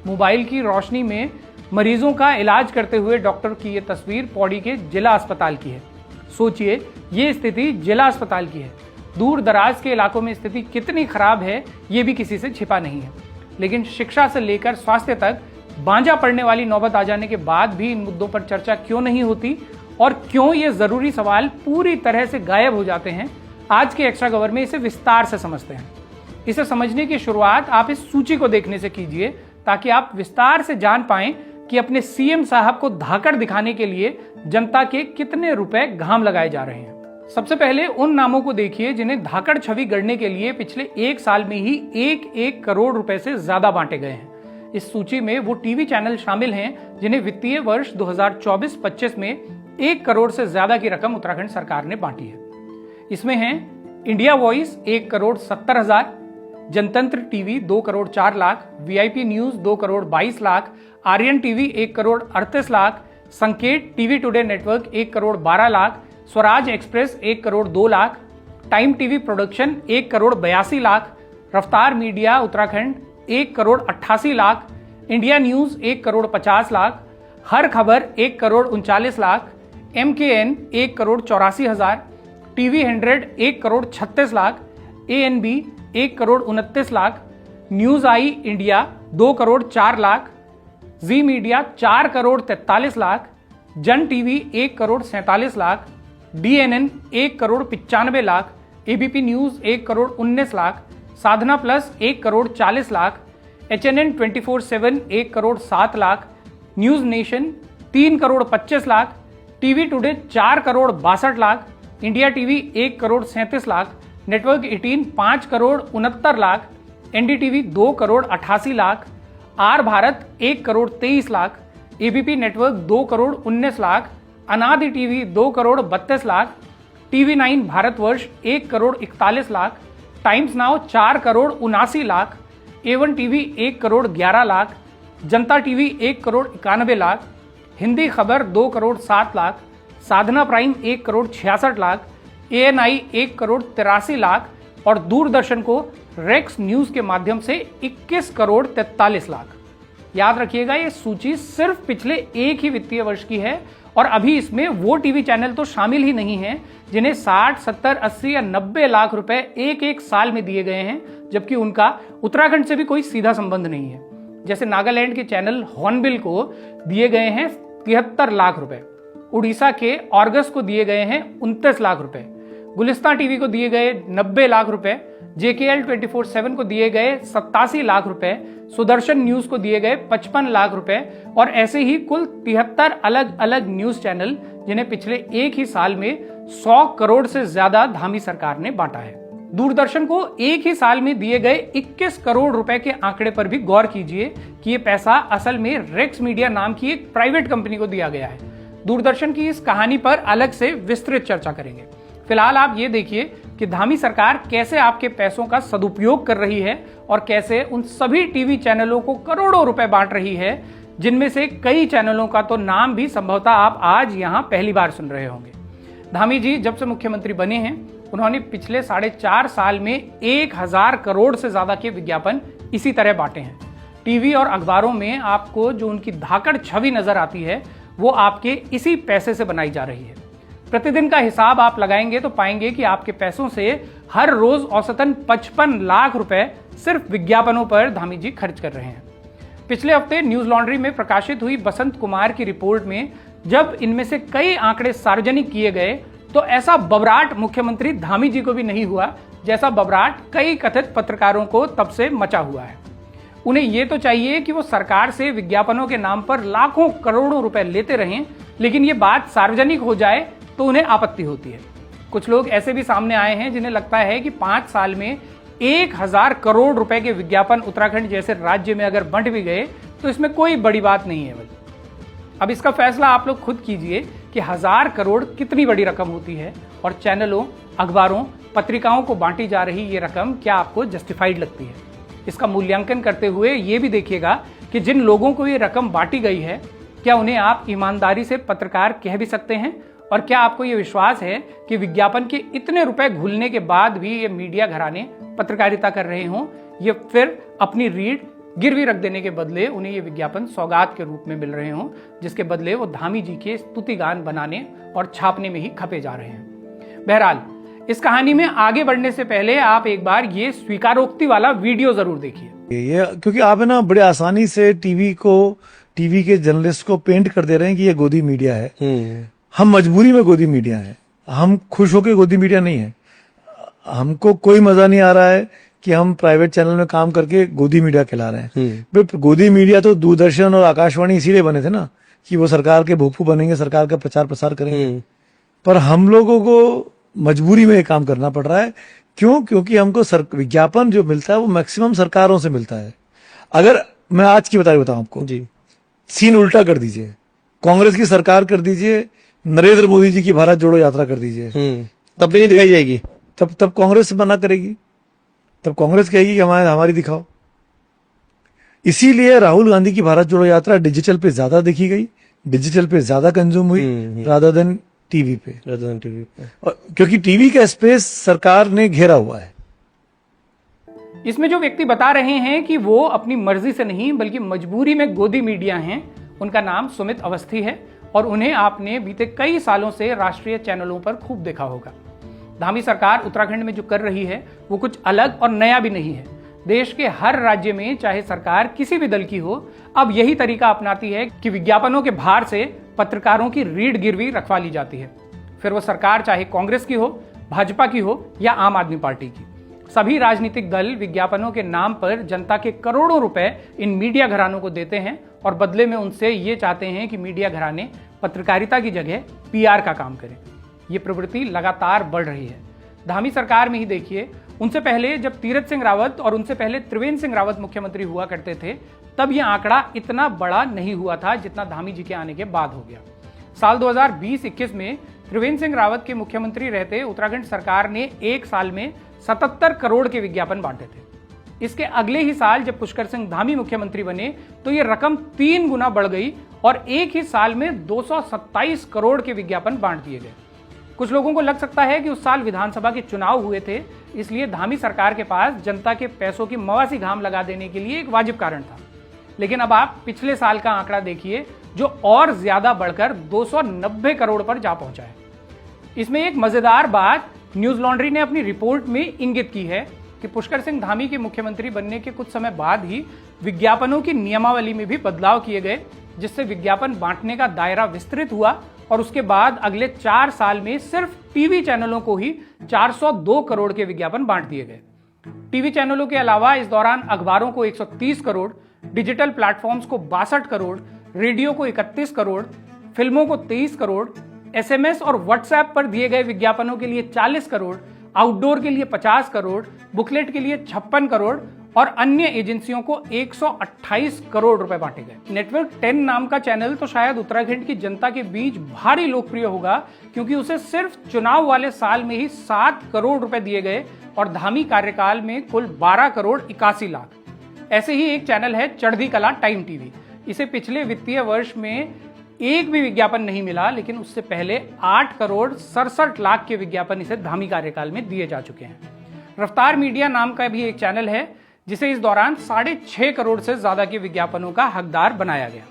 Mobile की रोशनी में मरीजों का इलाज करते हुए डॉक्टर की ये तस्वीर पौड़ी के जिला अस्पताल की है। सोचिए, ये स्थिति जिला अस्पताल की है। दूर दराज के इलाकों में स्थिति कितनी खराब है ये भी किसी से छिपा नहीं है। लेकिन शिक्षा से लेकर स्वास्थ्य तक बांझा पड़ने वाली नौबत आ जाने के बाद भी इन मुद्दों पर चर्चा क्यों नहीं होती और क्यों ये जरूरी सवाल पूरी तरह से गायब हो जाते हैं, आज के एक्स्ट्रा कवर में इसे विस्तार से समझते हैं। इसे समझने की शुरुआत आप इस सूची को देखने से कीजिए, ताकि आप विस्तार से जान पाएं कि अपने सीएम साहब को धाकड़ दिखाने के लिए जनता के कितने रुपए घाम लगाए जा रहे हैं। सबसे पहले उन नामों को देखिए जिन्हें धाकड़ छवि गढ़ने के लिए पिछले 1 साल में ही 1 करोड़ रुपए से ज्यादा बांटे गए हैं। इस सूची में वो टीवी चैनल शामिल हैं जिन्हें वित्तीय वर्ष 2024-25 में 1 करोड़ से ज्यादा की रकम उत्तराखंड सरकार ने बांटी है। इसमें हैं India Voice 1,70,00,000, Jantantra TV 2 crore 4 lakh, VIP News 2 crore 22 lakh, Aryan TV 1 crore 38 lakh, Sanket TV Today Network 1 crore 12 lakh, Swaraj Express 1 crore 2 lakh, Time TV Production 1 crore 82 lakh, Raftaar Media Uttarakhand 1 crore 88 lakh, India News 1 crore 50 lakh, Har Khabar 1 crore 39 lakh, MKN 1 crore 84 हजार, TV 100 1 crore 36 lakh, ANB 1 crore 29 lakh, News I India 2 crore 4 lakh, Zee Media 4 crore 43 lakh, Jan TV 1 crore 47 lakh, DNN 1 crore 95 lakh, ABP News 1 crore 19 lakh, Sadhna Plus 1 crore 40 lakh, HNN 24/7 1 crore 7 lakh, News Nation 3 crore 25 lakh, TV Today 4 crore 62 lakh, India TV 1 crore 37 lakh, Network 18 5 crore 69 lakh, NDTV 2 crore 88 lakh, R Bharat 1 crore 23 lakh, ABP Network 2 crore 19 lakh, Anadi TV 2 crore 32 lakh, TV9 Bharatvarsh 1 crore 41 lakh, Times Now 4 crore 79 lakh, A1 TV 1 crore 11 lakh, Janta TV 1 crore 91 lakh, Hindi Khabar 2 crore 7 lakh, Sadhna Prime 1 crore 66 lakh, ANI 1 crore 83 lakh और दूरदर्शन को racks news के माध्यम से 21 करोड़ 43 लाख। याद रखिएगा, ये सूची सिर्फ पिछले एक ही वित्तीय वर्ष की है और अभी इसमें वो टीवी चैनल तो शामिल ही नहीं है जिन्हें 60, 70, 80 या 90 लाख रुपए एक साल में दिए गए हैं, जबकि उनका उत्तराखंड से भी कोई सीधा संबंध नहीं है। जैसे नागालैंड के चैनल हॉर्नबिल को दिए गए हैं 73 लाख रुपए, उड़ीसा के ऑर्गस को दिए गए हैं 29 लाख रुपए, गुलिस्तान टीवी को दिए गए 90 लाख रुपए, JKL 24/7 को दिए गए 87 लाख रुपए, सुदर्शन न्यूज को दिए गए 55 लाख रुपए और ऐसे ही कुल 73 अलग अलग न्यूज चैनल जिन्हें पिछले एक ही साल में 100 करोड़ से ज्यादा धामी सरकार ने बांटा है। दूरदर्शन को एक ही साल में दिए गए 21 करोड़ रुपए के आंकड़े पर भी गौर कीजिए कि यह पैसा असल में रेक्स मीडिया नाम की एक प्राइवेट कंपनी को दिया गया है। दूरदर्शन की इस कहानी पर अलग से विस्तृत चर्चा करेंगे। फिलहाल आप ये देखिए कि धामी सरकार कैसे आपके पैसों का सदुपयोग कर रही है और कैसे उन सभी टीवी चैनलों को करोड़ों रुपए बांट रही है, जिनमें से कई चैनलों का तो नाम भी संभवतः आप आज यहां पहली बार सुन रहे होंगे। धामी जी जब से मुख्यमंत्री बने हैं, उन्होंने पिछले 4.5 साल में 1000 करोड़ से ज्यादा के विज्ञापन इसी तरह बांटे हैं। टीवी और अखबारों में आपको जो उनकी धाकड़ छवि नजर आती है, वो आपके इसी पैसे से बनाई जा रही है। प्रतिदिन का हिसाब आप लगाएंगे तो पाएंगे कि आपके पैसों से हर रोज औसतन 55 लाख रुपए सिर्फ विज्ञापनों पर धामी जी खर्च कर रहे हैं। पिछले हफ्ते न्यूज लॉन्ड्री में प्रकाशित हुई बसंत कुमार की रिपोर्ट में जब इनमें से कई आंकड़े सार्वजनिक किए गए तो ऐसा बबराट मुख्यमंत्री धामी जी को भी नहीं हुआ जैसा बबराट कई कथित पत्रकारों को तब से मचा हुआ है। उन्हें यह तो चाहिए कि वो सरकार से विज्ञापनों के नाम पर लाखों करोड़ों रुपए लेते रहें, लेकिन ये बात सार्वजनिक हो जाए तो उन्हें आपत्ति होती है। कुछ लोग ऐसे भी सामने आए हैं जिन्हें लगता है कि 5 साल में 1000 करोड़ रुपए के विज्ञापन उत्तराखंड जैसे राज्य में अगर बंट भी गए तो इसमें कोई बड़ी बात नहीं है। अब इसका फैसला आप लोग खुद कीजिए कि 1000 करोड़ कितनी बड़ी रकम होती है और चैनलों, अखबारों, पत्रिकाओं को बांटी जा रही ये रकम क्या आपको जस्टिफाइड लगती है। इसका मूल्यांकन करते हुए ये भी देखिएगा कि जिन लोगों को ये रकम बांटी गई है, क्या उन्हें आप ईमानदारी से पत्रकार कह भी सकते हैं, और क्या आपको ये विश्वास है कि विज्ञापन के इतने रुपए घुलने के बाद भी ये मीडिया घराने पत्रकारिता कर रहे हों, ये फिर अपनी रीड गिरवी रख देने के बदले उन्हें ये विज्ञापन सौगात के रूप में मिल रहे हों, जिसके बदले वो धामी जी के स्तुति गान बनाने और छापने में ही खपे जा रहे हैं। बहरहाल, इस कहानी में आगे बढ़ने से पहले आप एक बार ये स्वीकारोक्ति वाला वीडियो जरूर देखिए। ये क्योंकि आप है ना बड़े आसानी से टीवी के जर्नलिस्ट को पेंट कर दे रहे हैं कि ये गोदी मीडिया है। हम मजबूरी में गोदी मीडिया है, हम खुश होकर गोदी मीडिया नहीं है। हमको कोई मजा नहीं आ रहा है कि हम प्राइवेट चैनल में काम करके गोदी मीडिया खिला रहे हैं। गोदी मीडिया तो दूरदर्शन और आकाशवाणी इसीलिए बने थे ना कि वो सरकार के भूखू बनेंगे, सरकार का प्रचार प्रसार करेंगे। पर हम लोगों को मजबूरी में ये काम करना पड़ रहा है। क्यों? क्योंकि हमको विज्ञापन जो मिलता है वो मैक्सिमम सरकारों से मिलता है। अगर मैं आज की बताऊं आपको जी, सीन उल्टा कर दीजिए, कांग्रेस की सरकार कर दीजिए, नरेंद्र मोदी जी की भारत जोड़ो यात्रा कर दीजिए, तब भी नहीं दिखाई जाएगी। तब कांग्रेस मना करेगी, तब कांग्रेस कहेगी कि हमारी दिखाओ। इसीलिए राहुल गांधी की भारत जोड़ो यात्रा डिजिटल पे ज्यादा देखी गई, डिजिटल पे ज्यादा कंज्यूम हुई रादर देन टीवी पे। क्योंकि टीवी का स्पेस सरकार ने घेरा हुआ है। इसमें जो व्यक्ति बता रहे हैं कि वो अपनी मर्जी से नहीं बल्कि मजबूरी में गोदी मीडिया हैं, उनका नाम सुमित अवस्थी है और उन्हें आपने बीते कई सालों से राष्ट्रीय चैनलों पर खूब देखा होगा। धामी सरकार उत्तराखंड में जो कर रही है वो कुछ अलग और नया भी नहीं है। देश के हर राज्य में चाहे सरकार किसी भी दल की हो, अब यही तरीका अपनाती है कि विज्ञापनों के भार से पत्रकारों की रीढ़ गिरवी रखवा ली जाती है। फिर वो सरकार चाहे कांग्रेस की हो, भाजपा की हो या आम आदमी पार्टी की, सभी राजनीतिक दल विज्ञापनों के नाम पर जनता के करोड़ों रुपए इन मीडिया घरानों को देते हैं और बदले में उनसे ये चाहते हैं कि मीडिया घराने पत्रकारिता की जगह पीआर का काम करें। ये प्रवृत्ति लगातार बढ़ रही है। धामी सरकार में ही देखिए, उनसे पहले जब तीरथ सिंह रावत और उनसे पहले त्रिवेंद्र सिंह रावत मुख्यमंत्री हुआ करते थे, तब यह आंकड़ा इतना बड़ा नहीं हुआ था जितना धामी जी के आने के बाद हो गया। साल 2020-21 में त्रिवेंद्र सिंह रावत के मुख्यमंत्री रहते उत्तराखंड सरकार ने एक साल में 77 करोड़ के विज्ञापन बांटे थे। इसके अगले ही साल जब पुष्कर सिंह धामी मुख्यमंत्री बने तो यह रकम 3 गुना बढ़ गई और एक ही साल में 227 करोड़ के विज्ञापन बांट दिए गए। कुछ लोगों को लग सकता है कि उस साल विधानसभा के चुनाव हुए थे, इसलिए धामी सरकार के पास जनता के पैसों की मवासी घाम लगा देने के लिए एक वाजिब कारण था। लेकिन अब आप पिछले साल का आंकड़ा देखिए जो और ज्यादा बढ़कर 290 करोड़ पर जा पहुंचा है। इसमें एक मजेदार बात न्यूज लॉन्ड्री ने अपनी रिपोर्ट में इंगित की है कि पुष्कर सिंह धामी के मुख्यमंत्री बनने के कुछ समय बाद ही विज्ञापनों की नियमावली में भी बदलाव किए गए, जिससे विज्ञापन बांटने का दायरा विस्तृत हुआ और उसके बाद अगले 4 साल में सिर्फ टीवी चैनलों को ही 402 करोड़ के विज्ञापन बांट दिए गए। टीवी चैनलों के अलावा इस दौरान अखबारों को 130 करोड़, डिजिटल प्लेटफॉर्म्स को 62 करोड़, रेडियो को 31 करोड़, फिल्मों को 23 करोड़, एसएमएस और व्हाट्सएप पर दिए गए विज्ञापनों के लिए 40 करोड़, आउटडोर के लिए 50 करोड़, बुकलेट के लिए 56 करोड़ और अन्य एजेंसियों को 128 करोड़ रुपए बांटे गए। नेटवर्क 10 नाम का चैनल तो शायद उत्तराखंड की जनता के बीच भारी लोकप्रिय होगा, क्योंकि उसे सिर्फ चुनाव वाले साल में ही 7 करोड़ रुपए दिए गए और धामी कार्यकाल में कुल 12 करोड़ 81 लाख। ऐसे ही एक चैनल है चढ़ती कला टाइम टीवी। इसे पिछले वित्तीय वर्ष में एक भी विज्ञापन नहीं मिला, लेकिन उससे पहले 8 करोड़ 67 लाख के विज्ञापन इसे धामी कार्यकाल में दिए जा चुके हैं। रफ्तार मीडिया नाम का भी एक चैनल है जिसे इस दौरान 6.5 करोड़ से ज्यादा के विज्ञापनों का हकदार बनाया गया।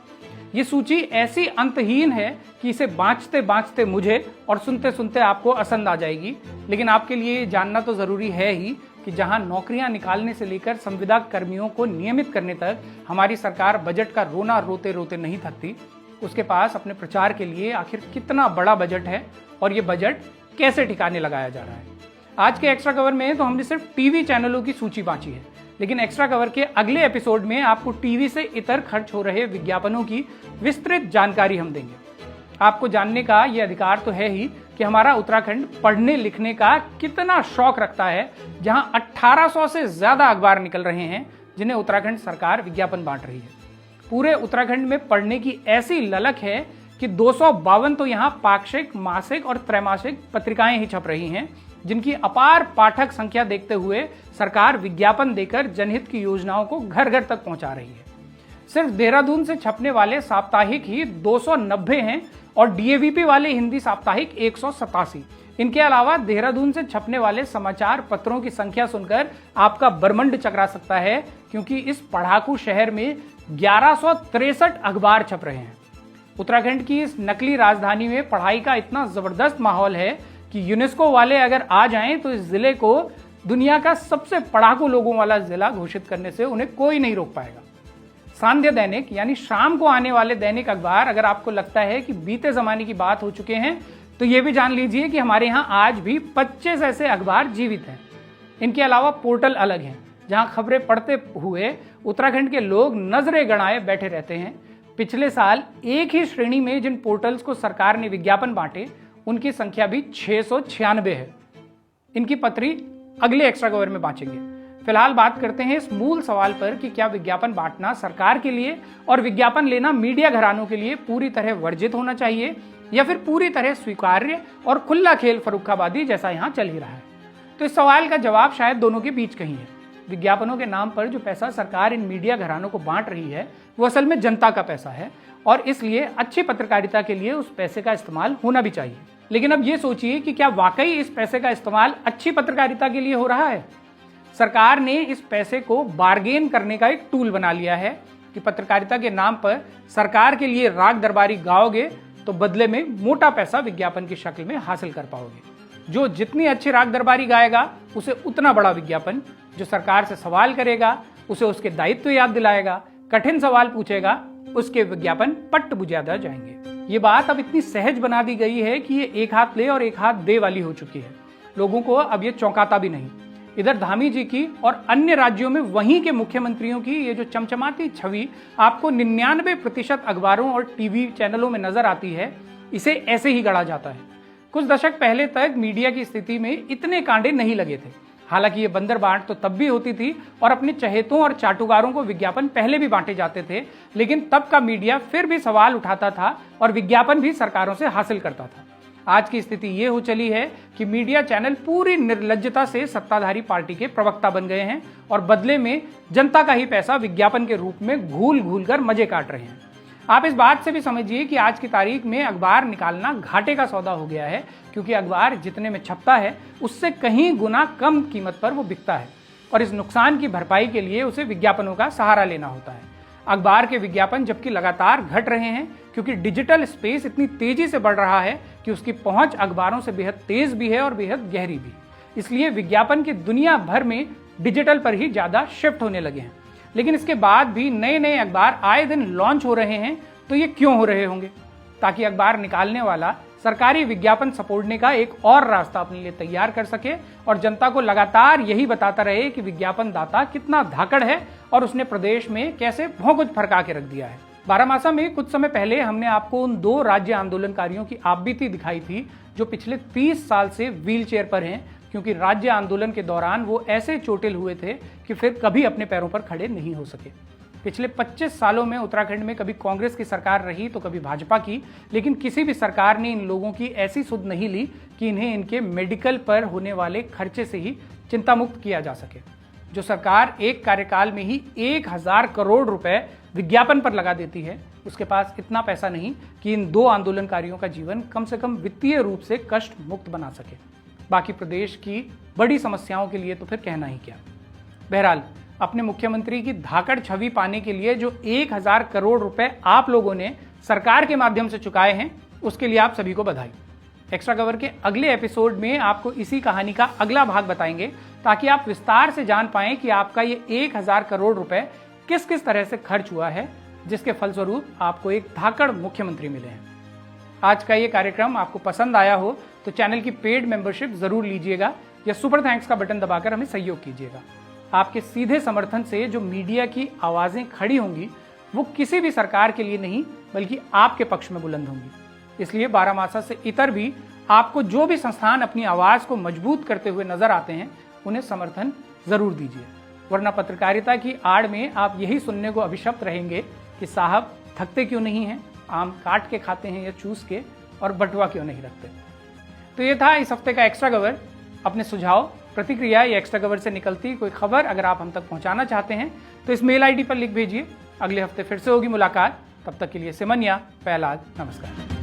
ये सूची ऐसी अंतहीन है कि इसे बाँचते बाँचते मुझे और सुनते सुनते आपको असंद आ जाएगी, लेकिन आपके लिए जानना तो जरूरी है ही कि जहां नौकरियां निकालने से लेकर संविदा कर्मियों को नियमित करने तक हमारी सरकार बजट का रोना रोते रोते नहीं थकती, उसके पास अपने प्रचार के लिए आखिर कितना बड़ा बजट है और ये बजट कैसे ठिकाने लगाया जा रहा है। आज के एक्स्ट्रा कवर में तो हमने सिर्फ टीवी चैनलों की सूची बांची है, लेकिन एक्स्ट्रा कवर के अगले एपिसोड में आपको टीवी से इतर खर्च हो रहे विज्ञापनों की विस्तृत जानकारी हम देंगे। आपको जानने का ये अधिकार तो है ही कि हमारा उत्तराखंड पढ़ने लिखने का कितना शौक रखता है, जहां 1800 से ज्यादा अखबार निकल रहे हैं जिन्हें उत्तराखंड सरकार विज्ञापन बांट रही है। पूरे उत्तराखंड में पढ़ने की ऐसी ललक है कि 252 तो यहाँ पाक्षिक, मासिक और त्रैमासिक पत्रिकाएं ही छप रही हैं, जिनकी अपार पाठक संख्या देखते हुए सरकार विज्ञापन देकर जनहित की योजनाओं को घर घर तक पहुंचा रही है। सिर्फ देहरादून से छपने वाले साप्ताहिक ही 290 हैं और डीएवीपी वाले हिंदी साप्ताहिक 187। इनके अलावा देहरादून से छपने वाले समाचार पत्रों की संख्या सुनकर आपका बरमंड चकरा सकता है, क्योंकि इस पढ़ाकू शहर में 1163 अखबार छप रहे हैं। उत्तराखंड की इस नकली राजधानी में पढ़ाई का इतना जबरदस्त माहौल है कि यूनेस्को वाले अगर आ जाएं तो इस जिले को दुनिया का सबसे पढ़ाकू लोगों वाला जिला घोषित करने से उन्हें कोई नहीं रोक पाएगा। सांध्य दैनिक यानी शाम को आने वाले दैनिक अखबार, अगर आपको लगता है कि बीते जमाने की बात हो चुके हैं, तो ये भी जान लीजिए कि हमारे यहाँ आज भी 25 ऐसे अखबार जीवित हैं। इनके अलावा पोर्टल अलग हैं, जहां खबरें पढ़ते हुए उत्तराखंड के लोग नजरें गड़ाए बैठे रहते हैं। पिछले साल एक ही श्रेणी में जिन पोर्टल्स को सरकार ने विज्ञापन बांटे, उनकी संख्या भी 696 है। इनकी पत्री अगले एक्स्ट्रा कवर में बांचेंगे। फिलहाल बात करते हैं इस मूल सवाल पर कि क्या विज्ञापन बांटना सरकार के लिए और विज्ञापन लेना मीडिया घरानों के लिए पूरी तरह वर्जित होना चाहिए या फिर पूरी तरह स्वीकार्य और खुला खेल फर्रुखाबादी जैसा यहां चल ही रहा है। तो इस सवाल का जवाब शायद दोनों के बीच कहीं है। विज्ञापनों के नाम पर जो पैसा सरकार इन मीडिया घरानों को बांट रही है, वो असल में जनता का पैसा है और इसलिए अच्छी पत्रकारिता के लिए उस पैसे का इस्तेमाल होना भी चाहिए। लेकिन अब ये सोचिए कि क्या वाकई इस पैसे का इस्तेमाल अच्छी पत्रकारिता के लिए हो रहा है? सरकार ने इस पैसे को बार्गेन करने का एक टूल बना लिया है कि पत्रकारिता के नाम पर सरकार के लिए राग दरबारी गाओगे तो बदले में मोटा पैसा विज्ञापन की शक्ल में हासिल कर पाओगे। जो जितनी अच्छी राग दरबारी गाएगा उसे उतना बड़ा विज्ञापन, जो सरकार से सवाल करेगा उसे उसके दायित्व याद दिलाएगा, कठिन सवाल पूछेगा उसके विज्ञापन पट्ट बुझादा जाएंगे। ये बात अब इतनी सहज बना दी गई है कि ये एक हाथ ले और एक हाथ दे वाली हो चुकी है। लोगों को अब ये चौंकाता भी नहीं। इधर धामी जी की और अन्य राज्यों में वहीं के मुख्यमंत्रियों की ये जो चमचमाती छवि आपको 99% अखबारों और टीवी चैनलों में नजर आती है, इसे ऐसे ही गढ़ा जाता है। कुछ दशक पहले तक मीडिया की स्थिति में इतने कांटे नहीं लगे थे। हालांकि ये बंदर बांट तो तब भी होती थी और अपने चहेतों और चाटुकारों को विज्ञापन पहले भी बांटे जाते थे, लेकिन तब का मीडिया फिर भी सवाल उठाता था और विज्ञापन भी सरकारों से हासिल करता था। आज की स्थिति ये हो चली है कि मीडिया चैनल पूरी निर्लज्जता से सत्ताधारी पार्टी के प्रवक्ता बन गए हैं और बदले में जनता का ही पैसा विज्ञापन के रूप में घूल घूल कर मजे काट रहे हैं। आप इस बात से भी समझिए कि आज की तारीख में अखबार निकालना घाटे का सौदा हो गया है, क्योंकि अखबार जितने में छपता है उससे कहीं गुना कम कीमत पर वो बिकता है और इस नुकसान की भरपाई के लिए उसे विज्ञापनों का सहारा लेना होता है। अखबार के विज्ञापन जबकि लगातार घट रहे हैं, क्योंकि डिजिटल स्पेस इतनी तेजी से बढ़ रहा है कि उसकी पहुंच अखबारों से बेहद तेज भी है और बेहद गहरी भी। इसलिए विज्ञापन की दुनिया भर में डिजिटल पर ही ज्यादा शिफ्ट होने लगे हैं। लेकिन इसके बाद भी नए नए अखबार आए दिन लॉन्च हो रहे हैं। तो ये क्यों हो रहे होंगे? ताकि अखबार निकालने वाला सरकारी विज्ञापन सपोड़ने का एक और रास्ता अपने लिए तैयार कर सके और जनता को लगातार यही बताता रहे कि विज्ञापन दाता कितना धाकड़ है और उसने प्रदेश में कैसे भौंकुच फरका के रख दिया है। बारामासा में कुछ समय पहले हमने आपको उन 2 राज्य आंदोलनकारियों की आपबीती दिखाई थी जो पिछले 30 साल से व्हील चेयर पर हैं, क्योंकि राज्य आंदोलन के दौरान वो ऐसे चोटिल हुए थे कि फिर कभी अपने पैरों पर खड़े नहीं हो सके। पिछले 25 सालों में उत्तराखंड में कभी कांग्रेस की सरकार रही तो कभी भाजपा की, लेकिन किसी भी सरकार ने इन लोगों की ऐसी सुध नहीं ली कि इन्हें इनके मेडिकल पर होने वाले खर्चे से ही चिंता मुक्त किया जा सके। जो सरकार एक कार्यकाल में ही 1000 करोड़ रुपए विज्ञापन पर लगा देती है, उसके पास इतना पैसा नहीं कि इन 2 आंदोलनकारियों का जीवन कम से कम वित्तीय रूप से कष्ट मुक्त बना सके। बाकी प्रदेश की बड़ी समस्याओं के लिए तो फिर कहना ही क्या। बहरहाल, अपने मुख्यमंत्री की धाकड़ छवि पाने के लिए जो 1000 करोड़ रुपए आप लोगों ने सरकार के माध्यम से चुकाए हैं, उसके लिए आप सभी को बधाई। एक्स्ट्रा कवर के अगले एपिसोड में आपको इसी कहानी का अगला भाग बताएंगे, ताकि आप विस्तार से जान पाएं कि आपका ये 1000 करोड़ रुपए किस किस तरह से खर्च हुआ है, जिसके फलस्वरूप आपको एक धाकड़ मुख्यमंत्री मिले हैं। आज का ये कार्यक्रम आपको पसंद आया हो तो चैनल की पेड मेंबरशिप जरूर लीजिएगा या सुपर थैंक्स का बटन दबाकर हमें सहयोग कीजिएगा। आपके सीधे समर्थन से जो मीडिया की आवाजें खड़ी होंगी वो किसी भी सरकार के लिए नहीं बल्कि आपके पक्ष में बुलंद होंगी। इसलिए बारामासा से इतर भी आपको जो भी संस्थान अपनी आवाज को मजबूत करते हुए नजर आते हैं, उन्हें समर्थन जरूर दीजिए, वरना पत्रकारिता की आड़ में आप यही सुनने को अभिशप्त रहेंगे कि साहब थकते क्यों नहीं हैं, आम काट के खाते हैं या चूस के, और बटुआ क्यों नहीं रखते। तो ये था इस हफ्ते का एक्स्ट्रा कवर। अपने सुझाव प्रतिक्रिया या एक्स्ट्रा कवर से निकलती कोई खबर अगर आप हम तक पहुंचाना चाहते हैं तो इस मेल आईडी पर लिख भेजिए। अगले हफ्ते फिर से होगी मुलाकात, तब तक के लिए सिमनिया, प्रहलाद, नमस्कार।